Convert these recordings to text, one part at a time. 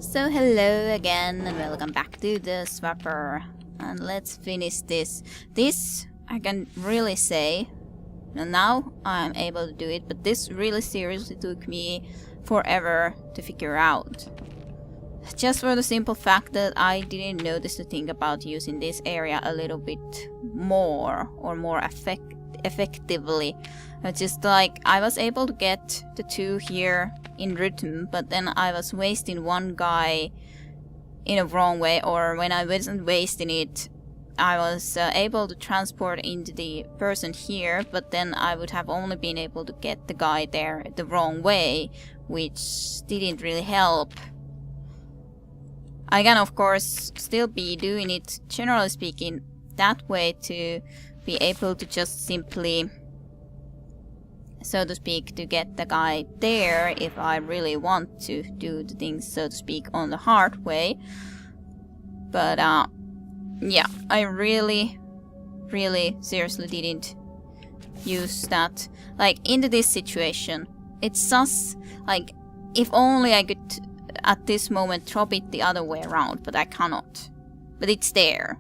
So hello again and welcome back to the Swapper, and let's finish this. This I can really say, now I'm able to do it, but this really seriously took me forever to figure out. Just for the simple fact that I didn't notice to think about using this area a little bit more or more effectively. It's just like I was able to get the two here in rhythm, but then I was wasting one guy in a wrong way, or when I wasn't wasting it, I was able to transport into the person here, but then I would have only been able to get the guy there the wrong way, which didn't really help. I can of course still be doing it, generally speaking, that way to be able to just simply, so to speak, to get the guy there if I really want to do the things, so to speak, on the hard way. But yeah, I really seriously didn't use that. Like, into this situation, it's just like, if only I could at this moment drop it the other way around, but I cannot. But it's there.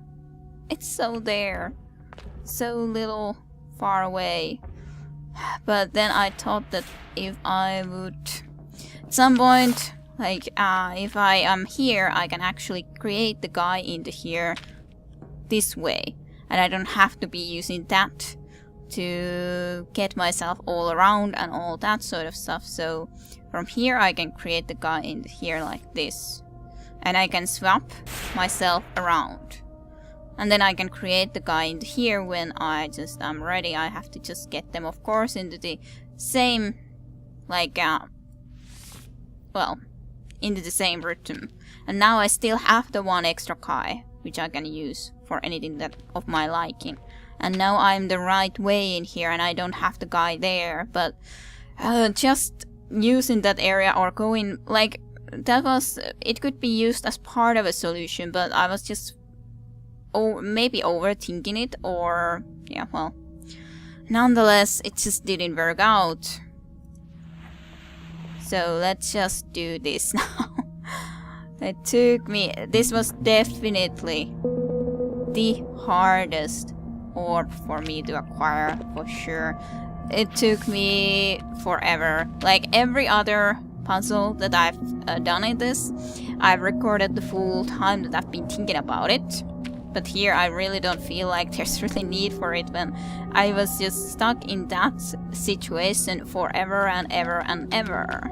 It's so there. So little far away. But then I thought that if I would at some point, like if I am here, I can actually create the guy into here this way, and I don't have to be using that to get myself all around and all that sort of stuff. So from here I can create the guy into here like this, and I can swap myself around. And then I can create the guy into here when I just am ready. I have to just get them, of course, into the same, like, well, into the same rhythm. And now I still have the one extra guy, which I can use for anything that of my liking. And now I'm the right way in here, and I don't have the guy there. But just using that area or going, like, that was, it could be used as part of a solution, but I was just maybe overthinking it, or yeah, well, nonetheless, it just didn't work out. So let's just do this now. It took me, this was definitely the hardest orb for me to acquire, for sure. It took me forever. Like every other puzzle that I've done in this, I've recorded the full time that I've been thinking about it. But here I really don't feel like there's really need for it, when I was just stuck in that situation forever and ever and ever.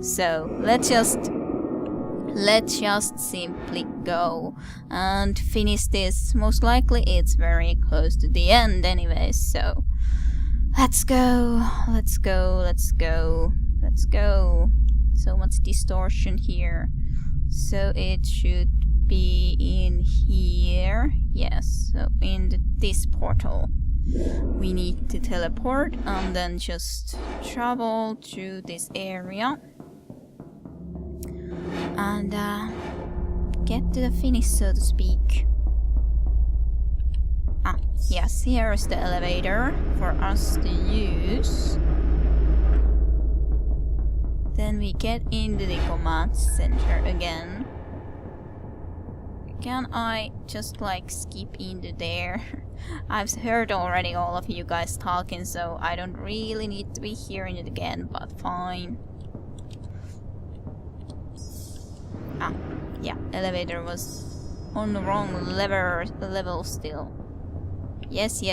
So let's just simply go and finish this. Most likely it's very close to the end anyway, so let's go. So much distortion here. So it should be in here. Yes, so in this portal we need to teleport and then just travel through this area and get to the finish, so to speak. Yes, here's the elevator for us to use. Then we get into the command center again. Can I just like skip into there? I've heard already all of you guys talking, so I don't really need to be hearing it again, but fine. Yeah, elevator was on the wrong level still. Yes, we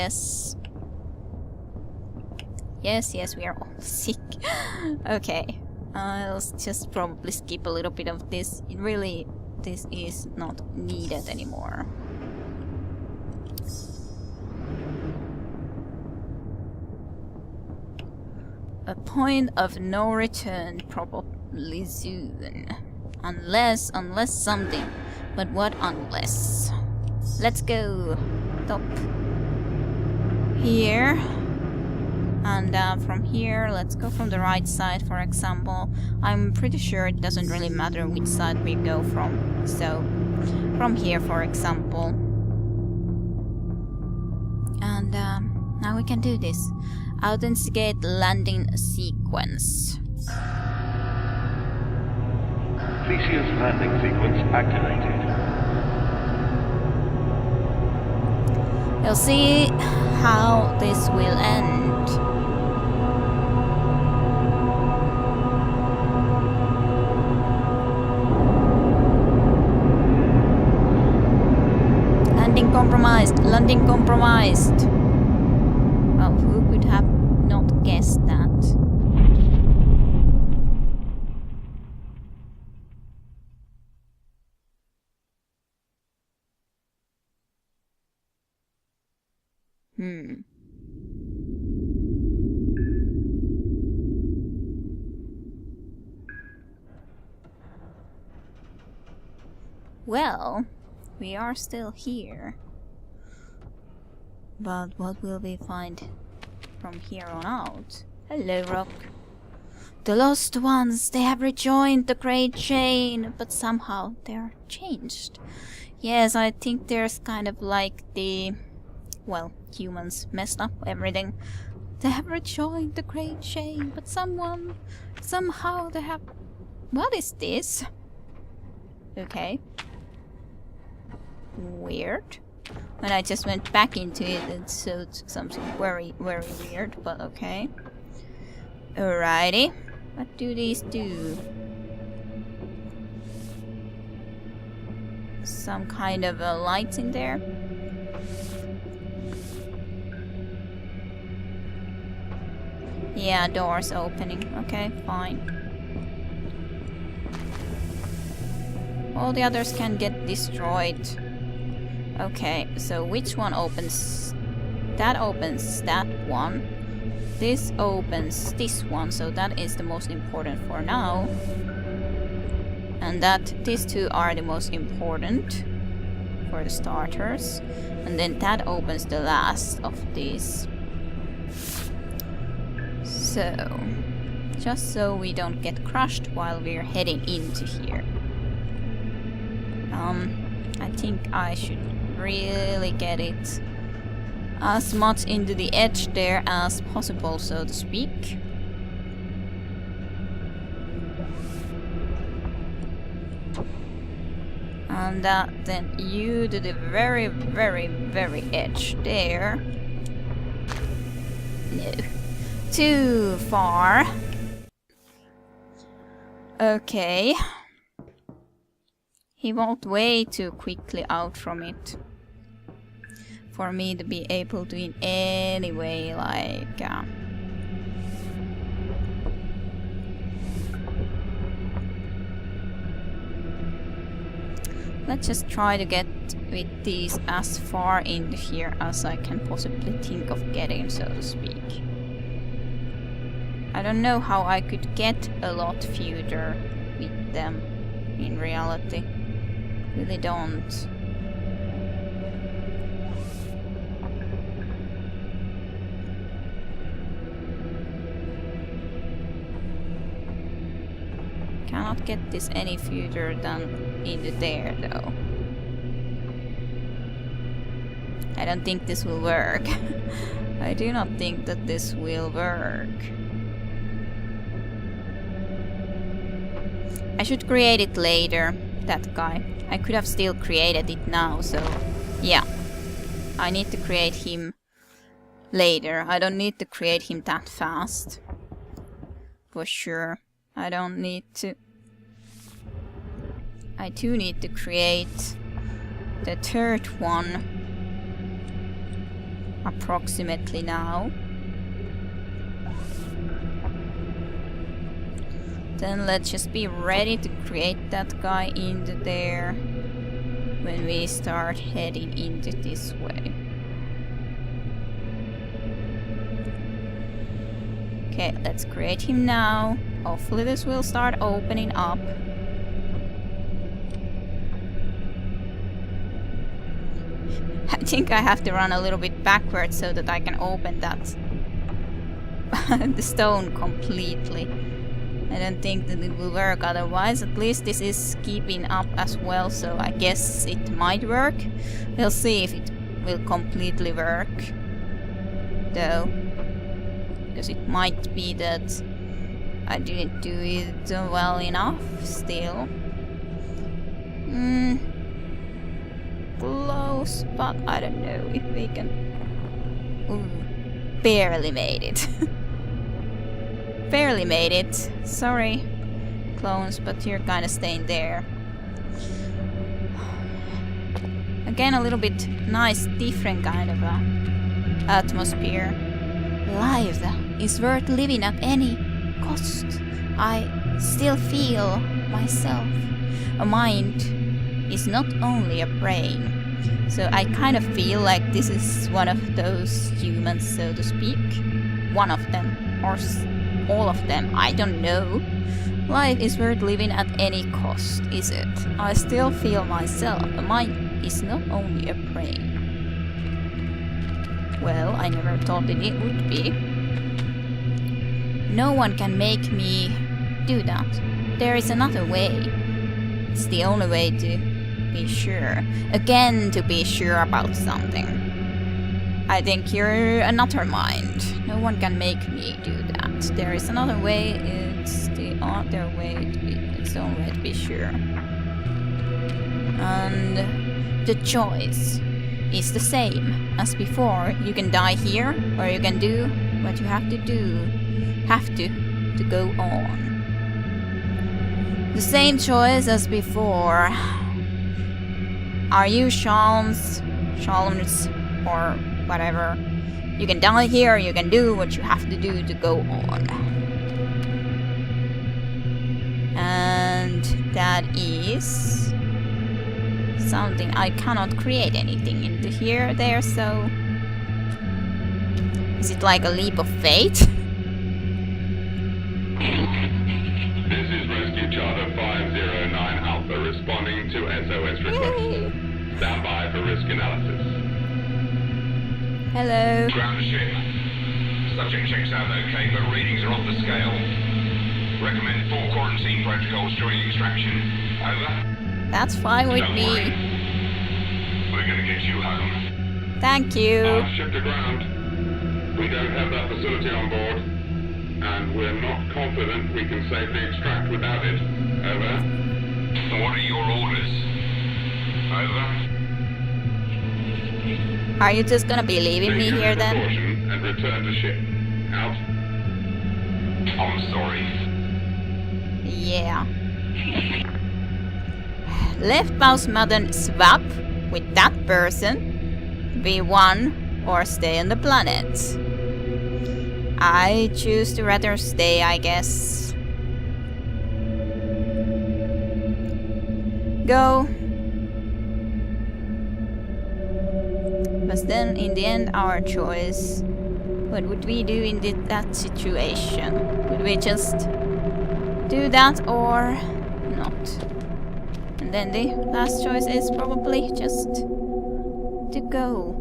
are all sick. Okay, I'll just probably skip a little bit of this. It really, this is not needed anymore. A point of no return probably soon. Unless something. But what unless? Let's go. Top. Here. And from here, let's go from the right side, for example. I'm pretty sure it doesn't really matter which side we go from. So, from here, for example. And now we can do this. Authenticate landing sequence. Theseus landing sequence activated. We'll see how this will end. Landing compromised. Landing compromised. Well, who could have not guessed that? Well, we are still here. But what will we find from here on out? Hello, Rock. The lost ones, they have rejoined the Great Chain, but somehow they're changed. Yes, I think there's kind of like the... well, humans messed up everything. They have rejoined the Great Chain, but somehow they have... What is this? Okay. Weird. When I just went back into it, it showed something very, very weird, but okay. Alrighty. What do these do? Some kind of a light in there? Yeah, doors opening. Okay, fine. All the others can get destroyed. Okay, so which one opens? That opens that one. This opens this one, so that is the most important for now. And these two are the most important for the starters. And then that opens the last of these. So, just so we don't get crushed while we're heading into here. I think I should really get it as much into the edge there as possible, so to speak. And then you to the very, very, very edge there. No. Too far. Okay. He walked way too quickly out from it for me to be able to in any way, like... Let's just try to get with these as far in here as I can possibly think of getting, so to speak. I don't know how I could get a lot further with them in reality. Really don't. Cannot get this any further than into there though. I don't think this will work. I do not think that this will work. I should create it later, that guy. I could have still created it now, so yeah. I need to create him later. I don't need to create him that fast. For sure. I don't need to... I do need to create the third one approximately now. Then let's just be ready to create that guy into there when we start heading into this way. Okay, let's create him now. Hopefully this will start opening up. I think I have to run a little bit backwards so that I can open that the stone completely. I don't think that it will work otherwise. At least this is keeping up as well, so I guess it might work. We'll see if it will completely work though, because it might be that I didn't do it well enough still. Close, but I don't know if we can... Ooh, barely made it. Barely made it. Sorry, clones, but you're kinda staying there. Again, a little bit nice, different kind of atmosphere. Life is worth living at any cost. I still feel myself. A mind is not only a brain. So I kind of feel like this is one of those humans, so to speak. One of them, or all of them, I don't know. Life is worth living at any cost, is it? I still feel myself. A mind is not only a brain. Well, I never thought that it would be. No one can make me do that. There is another way. It's the only way to be sure. Again, to be sure about something. I think you're another mind. No one can make me do that. There is another way. It's the other way to be. It's the only way to be sure. And the choice is the same as before. You can die here, or you can do what you have to do. Have to go on. The same choice as before. Are you Shalms, or whatever? You can die here, or you can do what you have to do to go on. And that is something. I cannot create anything into here, there, so... Is it like a leap of fate? This is Rescue Charter 509 Alpha responding to SOS request. Stand by for risk analysis. Hello. Ground ship. Subject checks out okay, but readings are off the scale. Recommend 4 quarantine protocols during extraction. Over. That's fine with Don't me. worry. We're gonna get you home. Thank you. Ship to ground. We don't have that facility on board. And we're not confident we can safely extract without it. Over. What are your orders? Over. Are you just gonna be leaving me here then? Precaution and return to ship. Out. I'm sorry. Yeah. Left mouse button swap with that person. V1 or stay on the planet. I choose to rather stay, I guess. Go. But then, in the end, our choice. What would we do in that situation? Would we just do that or not? And then the last choice is probably just to go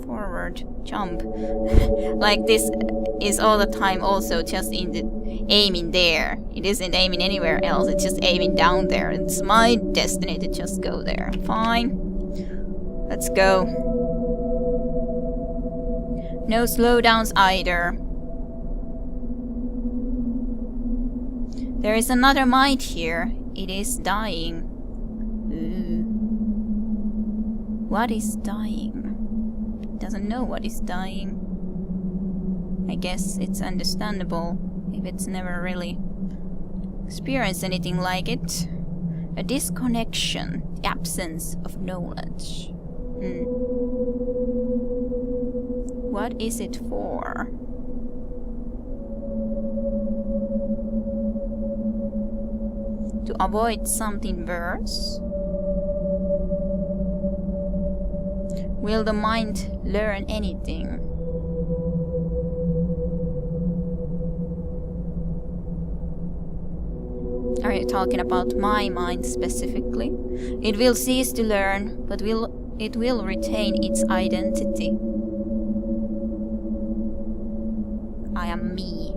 forward, jump. Like this is all the time also just in the aiming there. It isn't aiming anywhere else, it's just aiming down there. It's my destiny to just go there. Fine. Let's go. No slowdowns either. There is another mind here. It is dying. Ooh. What is dying? Doesn't know what is dying. I guess it's understandable if it's never really experienced anything like it. A disconnection, the absence of knowledge. What is it for? To avoid something worse? Will the mind learn anything? Are you talking about my mind specifically? It will cease to learn, but it will retain its identity. I am me.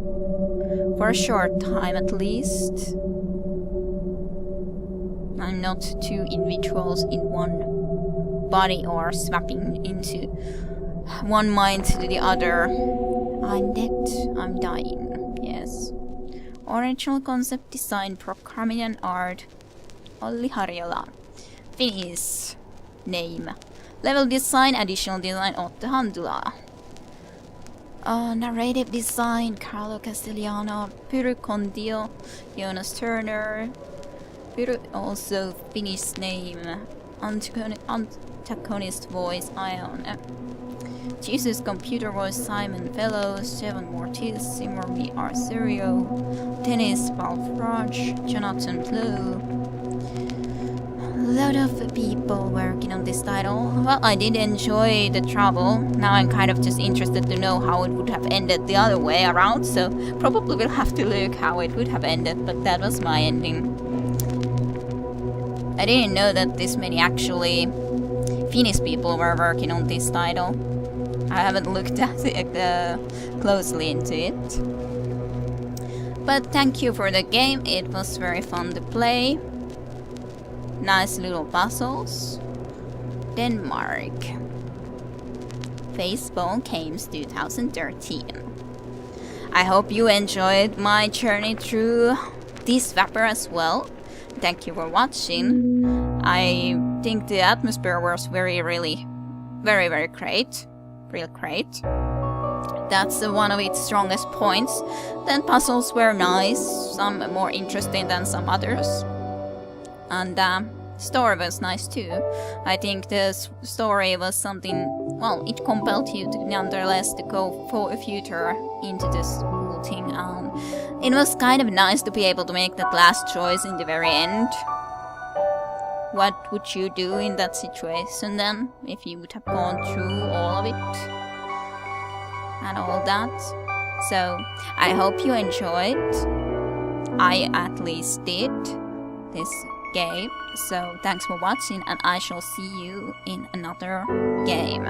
For a short time at least. I'm not two individuals in one body or swapping into one mind to the other. I'm dead. I'm dying. Yes. Original concept design, programming and art. Olli Harjola. Finnish name. Level design, additional design, Otto Handula. Narrative design, Carlo Castigliano, Pyry Kondio, Jonas Turner. Pyry also Finnish name. Antagonist voice, Ion. Jesus computer voice, Simon Fellows, Seven Mortis, Simor V. Arserio, Dennis Balfrage, Jonathan Blue. Lot of people working on this title. Well, I did enjoy the travel. Now I'm kind of just interested to know how it would have ended the other way around, so probably we'll have to look how it would have ended, but that was my ending. I didn't know that this many actually Finnish people were working on this title. I haven't looked at it closely into it. But thank you for the game, it was very fun to play. Nice little puzzles. Denmark. Baseball Games 2013. I hope you enjoyed my journey through this Vapor as well. Thank you for watching. I think the atmosphere was very great. Real great. That's one of its strongest points. Then puzzles were nice, some more interesting than some others. And story was nice too. I think the story was something, well, it compelled you to nonetheless to go for a future into this whole thing. It was kind of nice to be able to make that last choice in the very end. What would you do in that situation then, if you would have gone through all of it and all that? So I hope you enjoyed. I at least did this game. So thanks for watching, and I shall see you in another game.